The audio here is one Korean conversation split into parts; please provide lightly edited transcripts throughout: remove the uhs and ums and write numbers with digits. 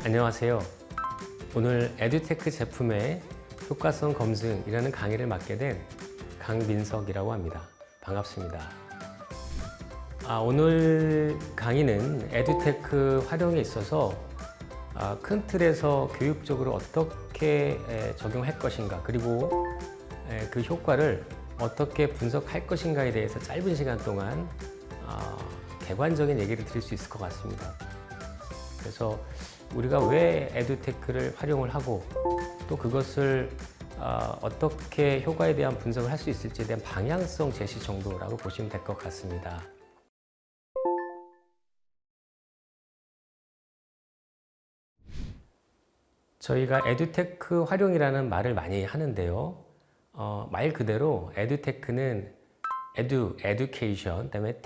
안녕하세요. 오늘 에듀테크 제품의 효과성 검증이라는 강의를 맡게 된 강민석이라고 합니다. 반갑습니다. 오늘 강의는 에듀테크 활용에 있어서 큰 틀에서 교육적으로 어떻게 적용할 것인가, 그리고 그 효과를 어떻게 분석할 것인가에 대해서 짧은 시간 동안 객관적인 얘기를 드릴 수 있을 것 같습니다. 그래서 우리가 왜 에듀테크를 활용을 하고 또 그것을 어떻게 효과에 대한 분석을 할 수 있을지에 대한 방향성 제시 정도라고 보시면 될 것 같습니다. 저희가 에듀테크 활용이라는 말을 많이 하는데요. 말 그대로 에듀테크는 에듀케이션, 그다음에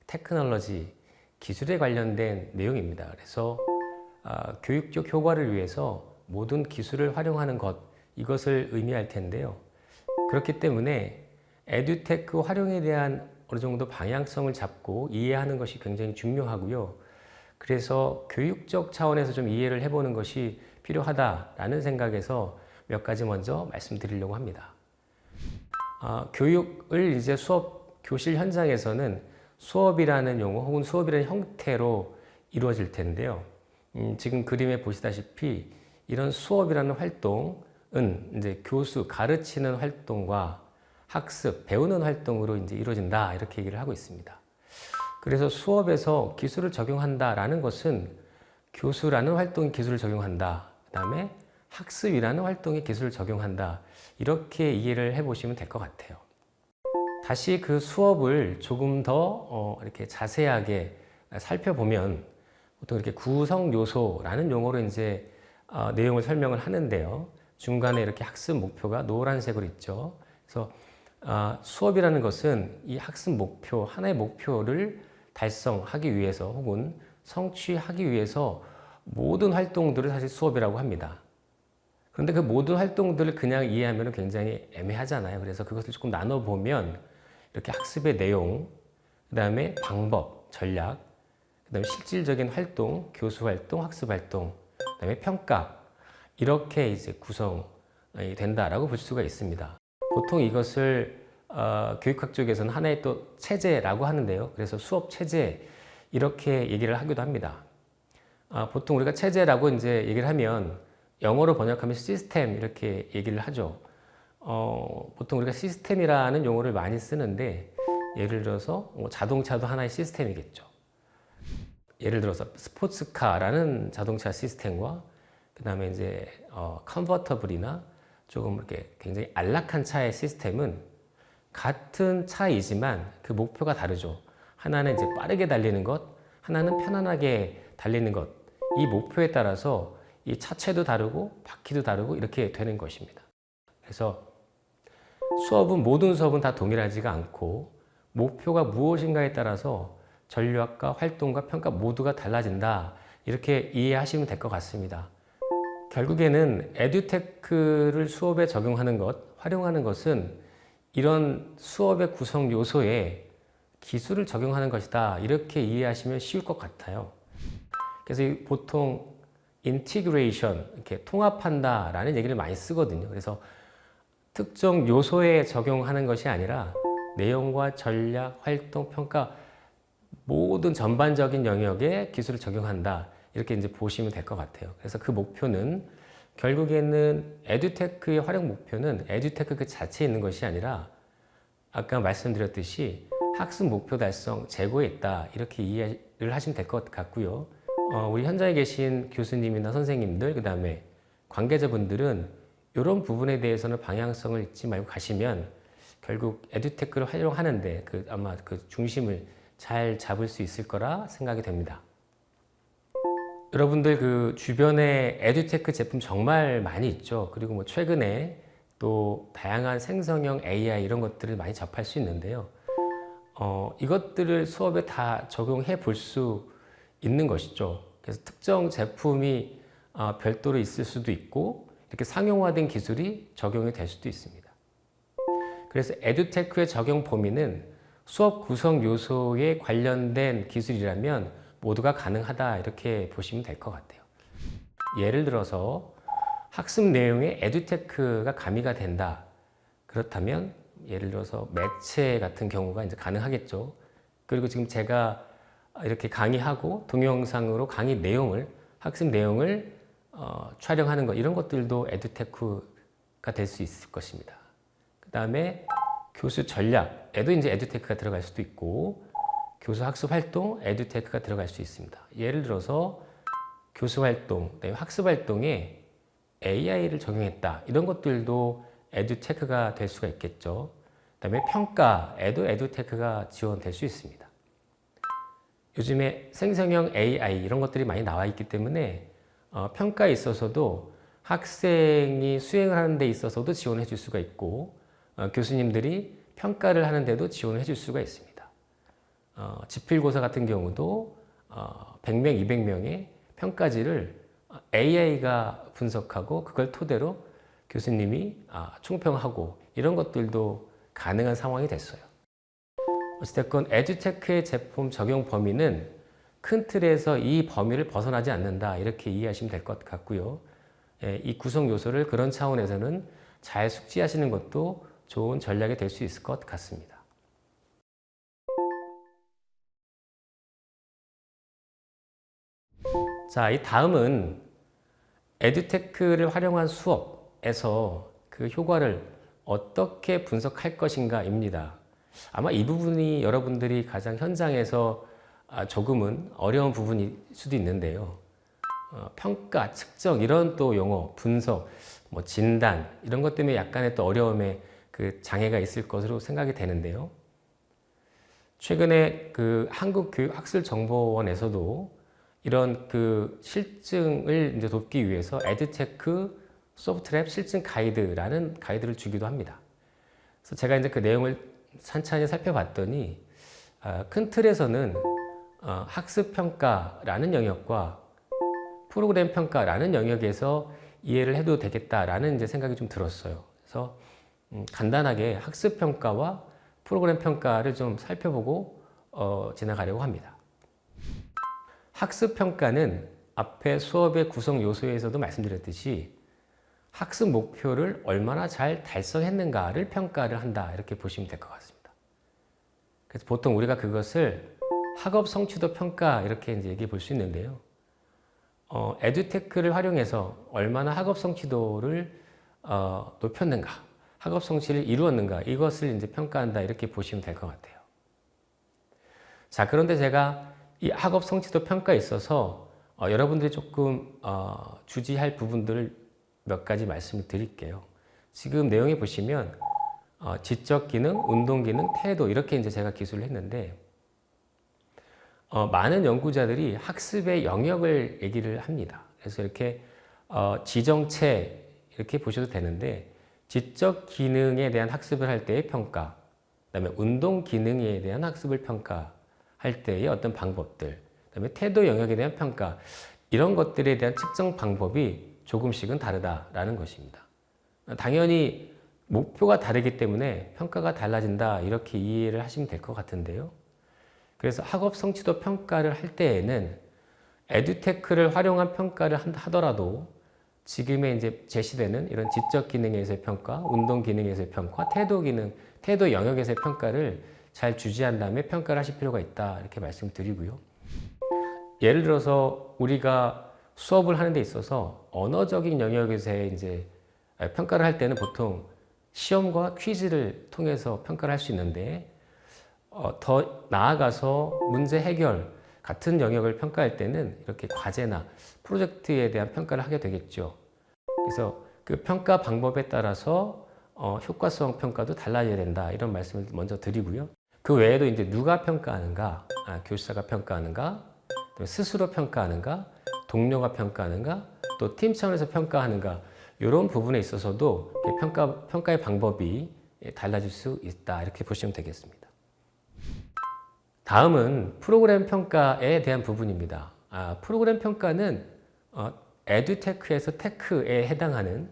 테크놀로지, 기술에 관련된 내용입니다. 그래서 교육적 효과를 위해서 모든 기술을 활용하는 것, 이것을 의미할 텐데요. 그렇기 때문에 에듀테크 활용에 대한 어느 정도 방향성을 잡고 이해하는 것이 굉장히 중요하고요. 그래서 교육적 차원에서 좀 이해를 해보는 것이 필요하다라는 생각에서 몇 가지 먼저 말씀드리려고 합니다. 교육을 이제 교실 현장에서는 수업이라는 용어 혹은 수업이라는 형태로 이루어질 텐데요. 지금 그림에 보시다시피 이런 수업이라는 활동은 이제 교수, 가르치는 활동과 학습, 배우는 활동으로 이제 이루어진다, 이렇게 얘기를 하고 있습니다. 그래서 수업에서 기술을 적용한다라는 것은 교수라는 활동이 기술을 적용한다, 그 다음에 학습이라는 활동이 기술을 적용한다, 이렇게 이해를 해보시면 될 것 같아요. 다시 그 수업을 조금 더 이렇게 자세하게 살펴보면 보통 이렇게 구성 요소라는 용어로 이제 내용을 설명을 하는데요. 중간에 이렇게 학습 목표가 노란색으로 있죠. 그래서 수업이라는 것은 이 학습 목표, 하나의 목표를 달성하기 위해서 혹은 성취하기 위해서 모든 활동들을 사실 수업이라고 합니다. 그런데 그 모든 활동들을 그냥 이해하면 굉장히 애매하잖아요. 그래서 그것을 조금 나눠보면 이렇게 학습의 내용, 그 다음에 방법, 전략, 그 다음에 실질적인 활동, 교수 활동, 학습 활동, 그 다음에 평가, 이렇게 이제 구성이 된다라고 볼 수가 있습니다. 보통 이것을 교육학 쪽에서는 하나의 또 체제라고 하는데요. 그래서 수업 체제, 이렇게 얘기를 하기도 합니다. 보통 우리가 체제라고 이제 얘기를 하면 영어로 번역하면 시스템, 이렇게 얘기를 하죠. 보통 우리가 시스템이라는 용어를 많이 쓰는데, 예를 들어서 자동차도 하나의 시스템이겠죠. 예를 들어서 스포츠카라는 자동차 시스템과 그 다음에 이제 컨버터블이나 조금 이렇게 굉장히 안락한 차의 시스템은 같은 차이지만 그 목표가 다르죠. 하나는 이제 빠르게 달리는 것, 하나는 편안하게 달리는 것. 이 목표에 따라서 이 차체도 다르고 바퀴도 다르고 이렇게 되는 것입니다. 그래서 모든 수업은 다 동일하지가 않고 목표가 무엇인가에 따라서 전략과 활동과 평가 모두가 달라진다, 이렇게 이해하시면 될 것 같습니다. 결국에는 에듀테크를 수업에 적용하는 것, 활용하는 것은 이런 수업의 구성 요소에 기술을 적용하는 것이다, 이렇게 이해하시면 쉬울 것 같아요. 그래서 보통 인티그레이션, 이렇게 통합한다 라는 얘기를 많이 쓰거든요. 그래서 특정 요소에 적용하는 것이 아니라 내용과 전략, 활동, 평가 모든 전반적인 영역에 기술을 적용한다, 이렇게 이제 보시면 될 것 같아요. 그래서 그 목표는 결국에는 에듀테크의 활용 목표는 에듀테크 그 자체에 있는 것이 아니라 아까 말씀드렸듯이 학습 목표 달성, 재고에 있다, 이렇게 이해를 하시면 될 것 같고요. 우리 현장에 계신 교수님이나 선생님들, 그 다음에 관계자분들은 이런 부분에 대해서는 방향성을 잊지 말고 가시면 결국 에듀테크를 활용하는데 아마 그 중심을 잘 잡을 수 있을 거라 생각이 됩니다. 여러분들 그 주변에 에듀테크 제품 정말 많이 있죠. 그리고 뭐 최근에 또 다양한 생성형 AI 이런 것들을 많이 접할 수 있는데요. 이것들을 수업에 다 적용해 볼 수 있는 것이죠. 그래서 특정 제품이 별도로 있을 수도 있고 이렇게 상용화된 기술이 적용이 될 수도 있습니다. 그래서 에듀테크의 적용 범위는 수업 구성 요소에 관련된 기술이라면 모두가 가능하다, 이렇게 보시면 될 것 같아요. 예를 들어서 학습 내용에 에듀테크가 가미가 된다. 그렇다면 예를 들어서 매체 같은 경우가 이제 가능하겠죠. 그리고 지금 제가 이렇게 강의하고 동영상으로 강의 내용을, 학습 내용을 촬영하는 것, 이런 것들도 에듀테크가 될 수 있을 것입니다. 그 다음에 교수 전략에도 이제 에듀테크가 들어갈 수도 있고, 교수 학습 활동, 에듀테크가 들어갈 수 있습니다. 예를 들어서 교수 활동, 학습 활동에 AI를 적용했다. 이런 것들도 에듀테크가 될 수가 있겠죠. 그 다음에 평가에도 에듀테크가 지원될 수 있습니다. 요즘에 생성형 AI 이런 것들이 많이 나와 있기 때문에 평가에 있어서도 학생이 수행을 하는 데 있어서도 지원해 줄 수가 있고, 교수님들이 평가를 하는 데도 지원을 해줄 수가 있습니다. 지필고사 같은 경우도 100명, 200명의 평가지를 AI가 분석하고 그걸 토대로 교수님이 총평하고, 이런 것들도 가능한 상황이 됐어요. 어찌됐건 에듀테크의 제품 적용 범위는 큰 틀에서 이 범위를 벗어나지 않는다, 이렇게 이해하시면 될 것 같고요. 이 구성 요소를 그런 차원에서는 잘 숙지하시는 것도 좋은 전략이 될 수 있을 것 같습니다. 자, 이 다음은 에듀테크를 활용한 수업에서 그 효과를 어떻게 분석할 것인가입니다. 아마 이 부분이 여러분들이 가장 현장에서 조금은 어려운 부분일 수도 있는데요. 평가, 측정 이런 또 용어, 분석, 뭐 진단 이런 것 때문에 약간의 또 어려움에 그 장애가 있을 것으로 생각이 되는데요. 최근에 그 한국교육학술정보원에서도 이런 그 실증을 이제 돕기 위해서 에듀테크 소프트랩 실증 가이드라는 가이드를 주기도 합니다. 그래서 제가 이제 그 내용을 찬찬히 살펴봤더니 큰 틀에서는 학습 평가라는 영역과 프로그램 평가라는 영역에서 이해를 해도 되겠다라는 이제 생각이 좀 들었어요. 그래서 간단하게 학습 평가와 프로그램 평가를 좀 살펴보고 지나가려고 합니다. 학습 평가는 앞에 수업의 구성 요소에서도 말씀드렸듯이 학습 목표를 얼마나 잘 달성했는가를 평가를 한다, 이렇게 보시면 될 것 같습니다. 그래서 보통 우리가 그것을 학업 성취도 평가 이렇게 이제 얘기해 볼 수 있는데요. 에듀테크를 활용해서 얼마나 학업 성취도를 높였는가, 학업 성취를 이루었는가, 이것을 이제 평가한다, 이렇게 보시면 될 것 같아요. 자, 그런데 제가 이 학업 성취도 평가에 있어서 여러분들이 조금 주지할 부분들을 몇 가지 말씀을 드릴게요. 지금 내용에 보시면 지적 기능, 운동 기능, 태도 이렇게 이제 제가 기술을 했는데 많은 연구자들이 학습의 영역을 얘기를 합니다. 그래서 이렇게 지정체 이렇게 보셔도 되는데 지적 기능에 대한 학습을 할 때의 평가, 그다음에 운동 기능에 대한 학습을 평가할 때의 어떤 방법들, 그다음에 태도 영역에 대한 평가, 이런 것들에 대한 측정 방법이 조금씩은 다르다라는 것입니다. 당연히 목표가 다르기 때문에 평가가 달라진다, 이렇게 이해를 하시면 될 것 같은데요. 그래서 학업 성취도 평가를 할 때에는 에듀테크를 활용한 평가를 하더라도 지금의 이제 제시되는 이런 지적 기능에서의 평가, 운동 기능에서의 평가, 태도 기능, 태도 영역에서의 평가를 잘 주지한 다음에 평가를 하실 필요가 있다, 이렇게 말씀드리고요. 예를 들어서 우리가 수업을 하는 데 있어서 언어적인 영역에서의 이제 평가를 할 때는 보통 시험과 퀴즈를 통해서 평가를 할 수 있는데 더 나아가서 문제 해결 같은 영역을 평가할 때는 이렇게 과제나 프로젝트에 대한 평가를 하게 되겠죠. 그래서 그 평가 방법에 따라서 효과성 평가도 달라져야 된다, 이런 말씀을 먼저 드리고요. 그 외에도 이제 누가 평가하는가, 교사가 평가하는가, 스스로 평가하는가, 동료가 평가하는가, 또 팀 차원에서 평가하는가, 이런 부분에 있어서도 평가의 방법이 달라질 수 있다, 이렇게 보시면 되겠습니다. 다음은 프로그램 평가에 대한 부분입니다. 프로그램 평가는 에듀테크에서 테크에 해당하는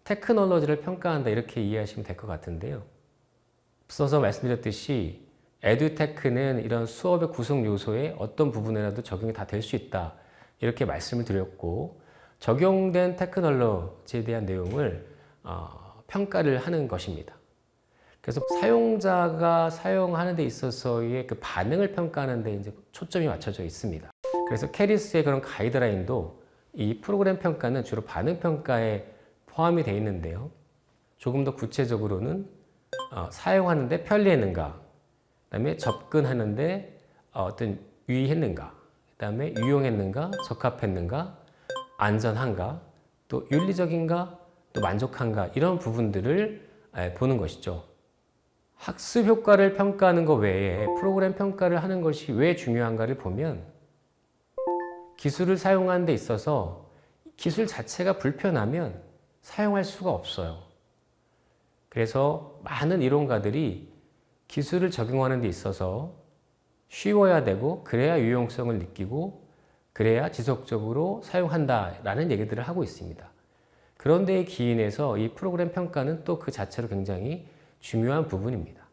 테크놀로지를 평가한다, 이렇게 이해하시면 될 것 같은데요. 앞서서 말씀드렸듯이 에듀테크는 이런 수업의 구성 요소의 어떤 부분이라도 적용이 다 될 수 있다, 이렇게 말씀을 드렸고, 적용된 테크놀로지에 대한 내용을 평가를 하는 것입니다. 그래서 사용자가 사용하는 데 있어서의 그 반응을 평가하는 데 이제 초점이 맞춰져 있습니다. 그래서 캐리스의 그런 가이드라인도 이 프로그램 평가는 주로 반응 평가에 포함이 되어 있는데요. 조금 더 구체적으로는 사용하는데 편리했는가, 그다음에 접근하는데 어떤 유의했는가, 그다음에 유용했는가, 적합했는가, 안전한가, 또 윤리적인가, 또 만족한가 이런 부분들을 보는 것이죠. 학습 효과를 평가하는 것 외에 프로그램 평가를 하는 것이 왜 중요한가를 보면 기술을 사용하는 데 있어서 기술 자체가 불편하면 사용할 수가 없어요. 그래서 많은 이론가들이 기술을 적용하는 데 있어서 쉬워야 되고 그래야 유용성을 느끼고 그래야 지속적으로 사용한다라는 얘기들을 하고 있습니다. 그런데 기인해서 이 프로그램 평가는 또 그 자체로 굉장히 중요한 부분입니다.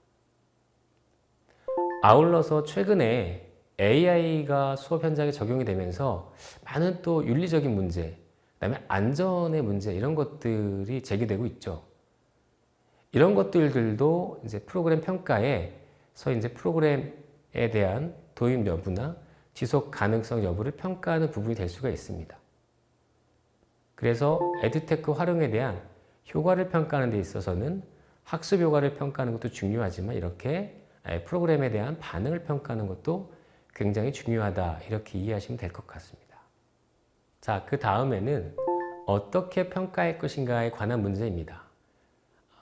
아울러서 최근에 AI가 수업 현장에 적용이 되면서 많은 또 윤리적인 문제, 그다음에 안전의 문제 이런 것들이 제기되고 있죠. 이런 것들도 이제 프로그램 평가에서 이제 프로그램에 대한 도입 여부나 지속 가능성 여부를 평가하는 부분이 될 수가 있습니다. 그래서 에듀테크 활용에 대한 효과를 평가하는 데 있어서는 학습 효과를 평가하는 것도 중요하지만 이렇게 프로그램에 대한 반응을 평가하는 것도 굉장히 중요하다 이렇게 이해하시면 될 것 같습니다. 자, 그 다음에는 어떻게 평가할 것인가에 관한 문제입니다.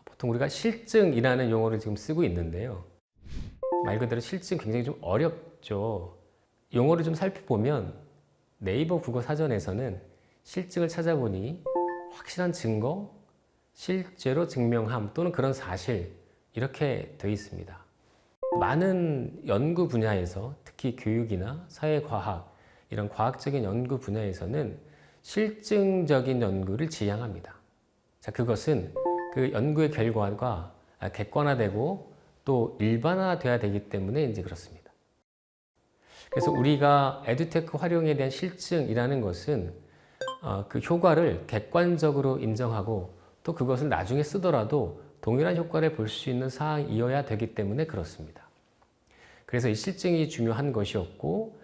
보통 우리가 실증이라는 용어를 지금 쓰고 있는데요. 말 그대로 실증 굉장히 좀 어렵죠. 용어를 좀 살펴보면 네이버 국어 사전에서는 실증을 찾아보니 확실한 증거, 실제로 증명함 또는 그런 사실 이렇게 되어 있습니다. 많은 연구 분야에서 특히 교육이나 사회과학 이런 과학적인 연구 분야에서는 실증적인 연구를 지향합니다. 자, 그것은 그 연구의 결과가 객관화되고 또 일반화돼야 되기 때문에 이제 그렇습니다. 그래서 우리가 에듀테크 활용에 대한 실증이라는 것은 그 효과를 객관적으로 인정하고 또 그것을 나중에 쓰더라도 동일한 효과를 볼 수 있는 사항이어야 되기 때문에 그렇습니다. 그래서 이 실증이 중요한 것이었고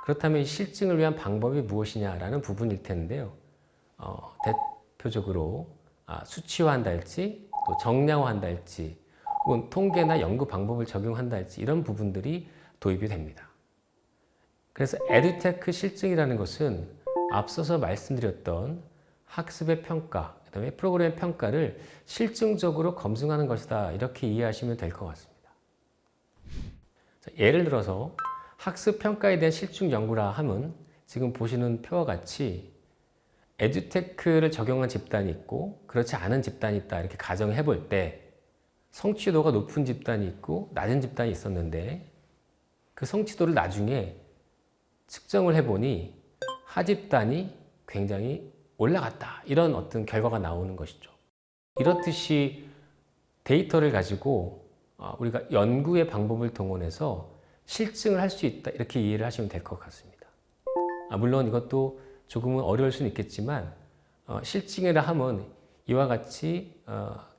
그렇다면 이 실증을 위한 방법이 무엇이냐라는 부분일 텐데요. 대표적으로 수치화한다 할지 또 정량화한다 할지 혹은 통계나 연구 방법을 적용한다 할지 이런 부분들이 도입이 됩니다. 그래서 에듀테크 실증이라는 것은 앞서서 말씀드렸던 학습의 평가, 그다음에 프로그램 평가를 실증적으로 검증하는 것이다 이렇게 이해하시면 될 것 같습니다. 자, 예를 들어서 학습 평가에 대한 실증 연구라 함은 지금 보시는 표와 같이 에듀테크를 적용한 집단이 있고 그렇지 않은 집단이 있다 이렇게 가정해 볼 때 성취도가 높은 집단이 있고 낮은 집단이 있었는데 그 성취도를 나중에 측정을 해보니 하집단이 굉장히 올라갔다 이런 어떤 결과가 나오는 것이죠. 이렇듯이 데이터를 가지고 우리가 연구의 방법을 동원해서 실증을 할 수 있다 이렇게 이해를 하시면 될 것 같습니다. 물론 이것도 조금은 어려울 수는 있겠지만 실증이라 함은 이와 같이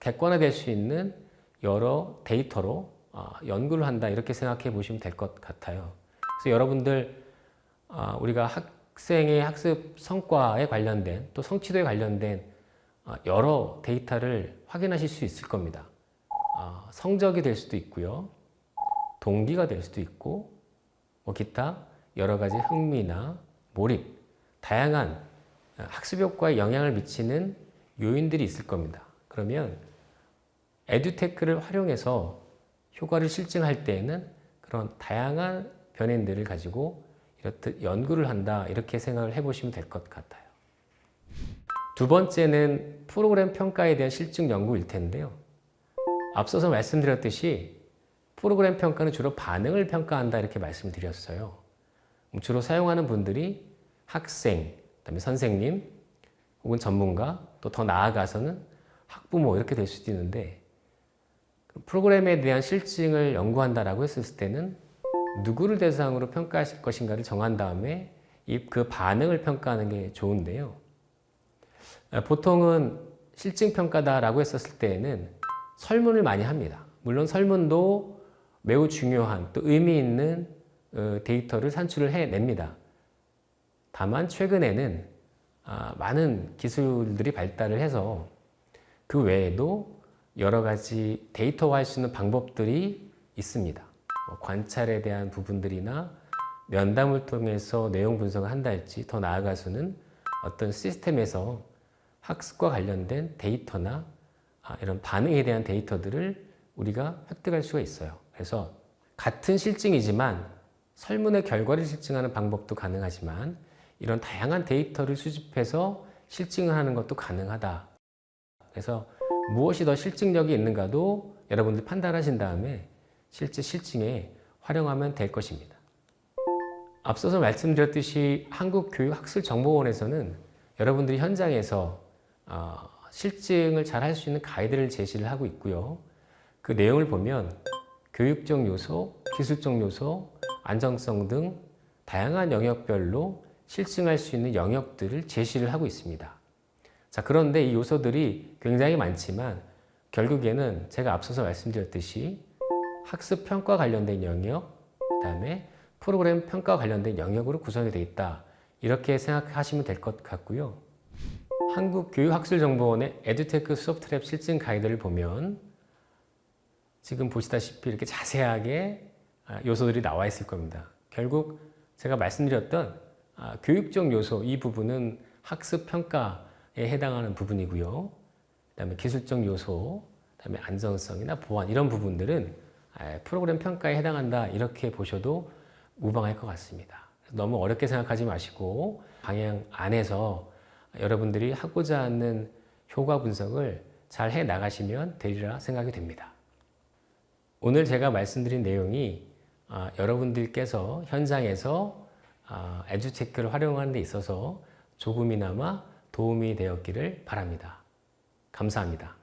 객관화될 수 있는 여러 데이터로 연구를 한다 이렇게 생각해 보시면 될 것 같아요. 그래서 여러분들 우리가 학생의 학습 성과에 관련된 또 성취도에 관련된 여러 데이터를 확인하실 수 있을 겁니다. 성적이 될 수도 있고요. 동기가 될 수도 있고 기타 여러 가지 흥미나 몰입, 다양한 학습 효과에 영향을 미치는 요인들이 있을 겁니다. 그러면 에듀테크를 활용해서 효과를 실증할 때에는 그런 다양한 변인들을 가지고 이렇듯 연구를 한다 이렇게 생각을 해보시면 될 것 같아요. 두 번째는 프로그램 평가에 대한 실증 연구일 텐데요. 앞서서 말씀드렸듯이 프로그램 평가는 주로 반응을 평가한다 이렇게 말씀드렸어요. 주로 사용하는 분들이 학생, 그다음에 선생님, 혹은 전문가, 또 더 나아가서는 학부모 이렇게 될 수도 있는데 프로그램에 대한 실증을 연구한다라고 했을 때는 누구를 대상으로 평가하실 것인가를 정한 다음에 그 반응을 평가하는 게 좋은데요. 보통은 실증 평가다라고 했었을 때에는 설문을 많이 합니다. 물론 설문도 매우 중요한 또 의미 있는 데이터를 산출을 해냅니다. 다만 최근에는 많은 기술들이 발달을 해서 그 외에도 여러 가지 데이터화할 수 있는 방법들이 있습니다. 관찰에 대한 부분들이나 면담을 통해서 내용 분석을 한다 할지 더 나아가서는 어떤 시스템에서 학습과 관련된 데이터나 이런 반응에 대한 데이터들을 우리가 획득할 수가 있어요. 그래서 같은 실증이지만 설문의 결과를 실증하는 방법도 가능하지만 이런 다양한 데이터를 수집해서 실증을 하는 것도 가능하다. 그래서 무엇이 더 실증력이 있는가도 여러분들 판단하신 다음에 실제 실증에 활용하면 될 것입니다. 앞서서 말씀드렸듯이 한국교육학술정보원에서는 여러분들이 현장에서 실증을 잘 할 수 있는 가이드를 제시를 하고 있고요. 그 내용을 보면 교육적 요소, 기술적 요소, 안정성 등 다양한 영역별로 실증할 수 있는 영역들을 제시를 하고 있습니다. 자, 그런데 이 요소들이 굉장히 많지만 결국에는 제가 앞서서 말씀드렸듯이 학습 평가 관련된 영역, 그 다음에 프로그램 평가 관련된 영역으로 구성이 되어 있다. 이렇게 생각하시면 될 것 같고요. 한국교육학술정보원의 에듀테크 소프트랩 실증 가이드를 보면 지금 보시다시피 이렇게 자세하게 요소들이 나와 있을 겁니다. 결국 제가 말씀드렸던 교육적 요소 이 부분은 학습 평가에 해당하는 부분이고요. 그다음에 기술적 요소, 그다음에 안정성이나 보안 이런 부분들은 프로그램 평가에 해당한다 이렇게 보셔도 무방할 것 같습니다. 너무 어렵게 생각하지 마시고 방향 안에서 여러분들이 하고자 하는 효과 분석을 잘 해 나가시면 되리라 생각이 됩니다. 오늘 제가 말씀드린 내용이 여러분들께서 현장에서 에듀테크를 활용하는 데 있어서 조금이나마 도움이 되었기를 바랍니다. 감사합니다.